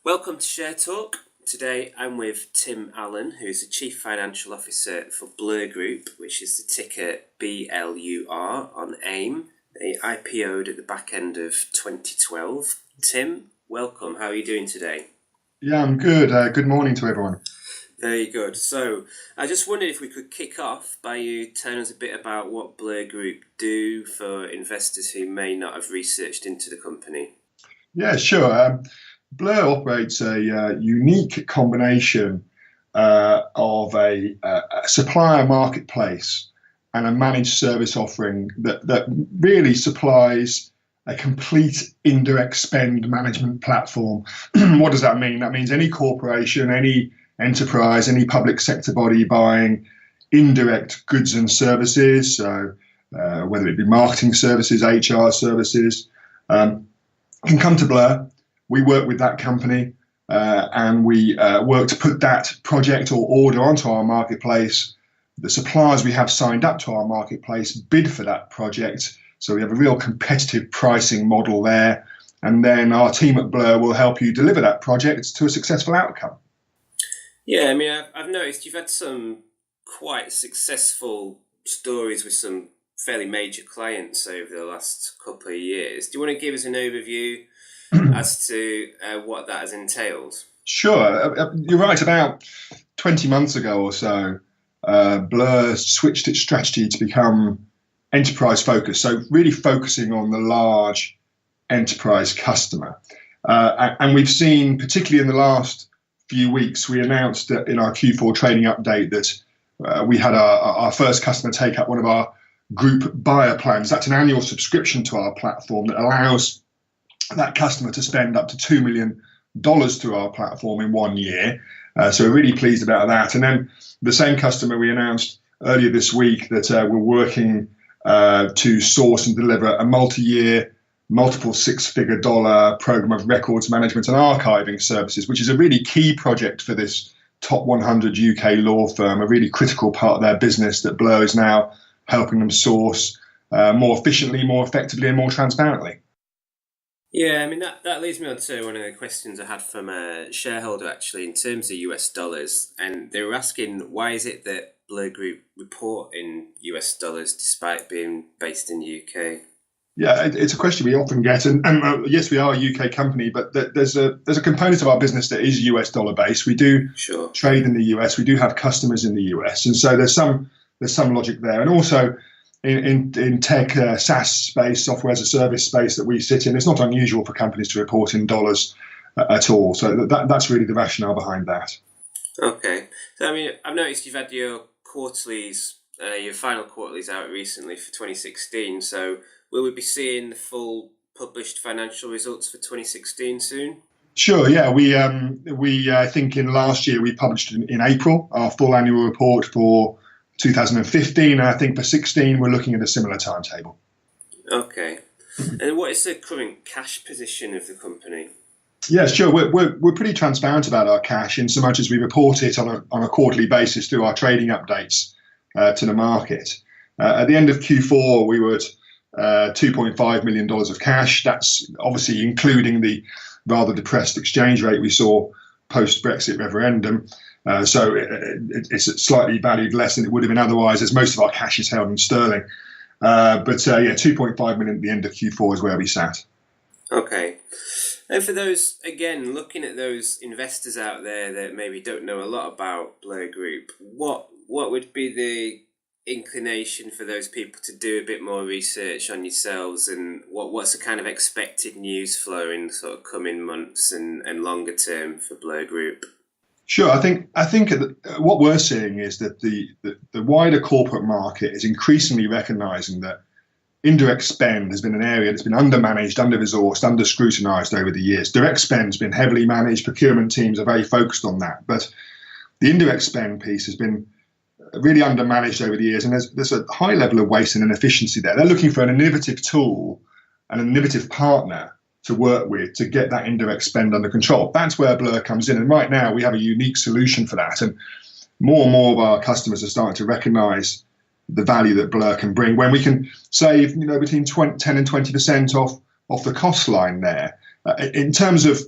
Welcome to Share Talk. Today I'm with Tim Allen, who is the Chief Financial Officer for Blur Group, which is the ticker BLUR on AIM. They IPO'd at the back end of 2012. Tim, welcome. How are you doing today? Yeah, I'm good. Good morning to everyone. Very good. So I just wondered if we could kick off by you telling us a bit about what Blur Group do for investors who may not have researched into the company. Yeah, sure. Blur operates a unique combination of a supplier marketplace and a managed service offering that really supplies a complete indirect spend management platform. What does that mean? That means any corporation, any enterprise, any public sector body buying indirect goods and services, so whether it be marketing services, HR services, can come to Blur. We work with that company and we work to put that project or order onto our marketplace. The suppliers we have signed up to our marketplace bid for that project. So we have a real competitive pricing model there. And then our team at Blur will help you deliver that project to a successful outcome. Yeah, I mean, I've noticed you've had some quite successful stories with some fairly major clients over the last couple of years. Do you want to give us an overview as to what that has entailed? Sure. You're right. About 20 months ago or so, Blur switched its strategy to become enterprise focused. So really focusing on the large enterprise customer. And we've seen, particularly in the last few weeks, we announced that in our Q4 trading update that we had our first customer take up one of our group buyer plans. That's an annual subscription to our platform that allows that customer to spend up to $2 million through our platform in 1 year. So we're really pleased about that. And then the same customer we announced earlier this week that we're working to source and deliver a multi-year, multiple six-figure dollar program of records management and archiving services, which is a really key project for this top 100 UK law firm, a really critical part of their business that Blur is now helping them source more efficiently, more effectively, and more transparently. Yeah, I mean, that leads me on to one of the questions I had from a shareholder, actually, in terms of US dollars. And they were asking, why is it that Blur Group report in US dollars despite being based in the UK? Yeah, it's a question we often get, and yes, we are a UK company, but there's a component of our business that is US dollar based. We do trade in the US, we do have customers in the US, and so there's some logic there, and also in tech SaaS space, software as a service space that we sit in, it's not unusual for companies to report in dollars at all. So that's really the rationale behind that. Okay, so I mean, I've noticed you've had your quarterlies, your final quarterlies out recently for 2016. So will we be seeing the full published financial results for 2016 soon? Sure, yeah. We I think in last year we published in April our full annual report for 2015, and I think for 16 we're looking at a similar timetable. Okay. And what is the current cash position of the company? Yeah, sure. We're pretty transparent about our cash in so much as we report it on a quarterly basis through our trading updates to the market. At the end of Q4, we were at $2.5 million of cash. That's obviously including the rather depressed exchange rate we saw post-Brexit referendum. So it's slightly valued less than it would have been otherwise, as most of our cash is held in sterling. But 2.5 million at the end of Q4 is where we sat. Okay. And for those, again, looking at those investors out there that maybe don't know a lot about Blur Group, what would be the inclination for those people to do a bit more research on yourselves, and what's the kind of expected news flow in sort of coming months and longer term for Blur Group? Sure. I think what we're seeing is that the wider corporate market is increasingly recognizing that indirect spend has been an area that's been undermanaged, under-resourced, under-scrutinized over the years. Direct spend's been heavily managed. Procurement teams are very focused on that. But the indirect spend piece has been really undermanaged over the years, and there's a high level of waste and inefficiency there. They're looking for an innovative tool and an innovative partner to work with to get that indirect spend under control. That's where Blur comes in. And right now we have a unique solution for that. And more of our customers are starting to recognize the value that Blur can bring when we can save, between 10 and 20% off the cost line there. In terms of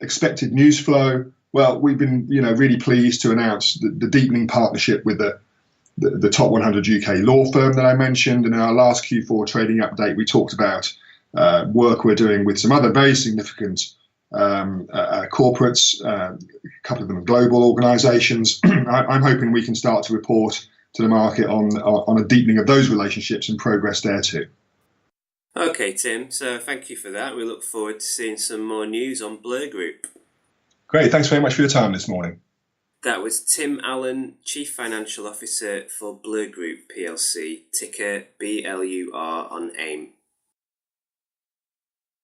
expected news flow? Well, we've been really pleased to announce the deepening partnership with the top 100 UK law firm that I mentioned. And in our last Q4 trading update, we talked about work we're doing with some other very significant corporates, a couple of them global organisations. I'm hoping we can start to report to the market on a deepening of those relationships and progress there too. Okay, Tim, so thank you for that. We look forward to seeing some more news on Blur Group. Great, thanks very much for your time this morning. That was Tim Allen, Chief Financial Officer for Blur Group Plc, ticker BLUR on AIM.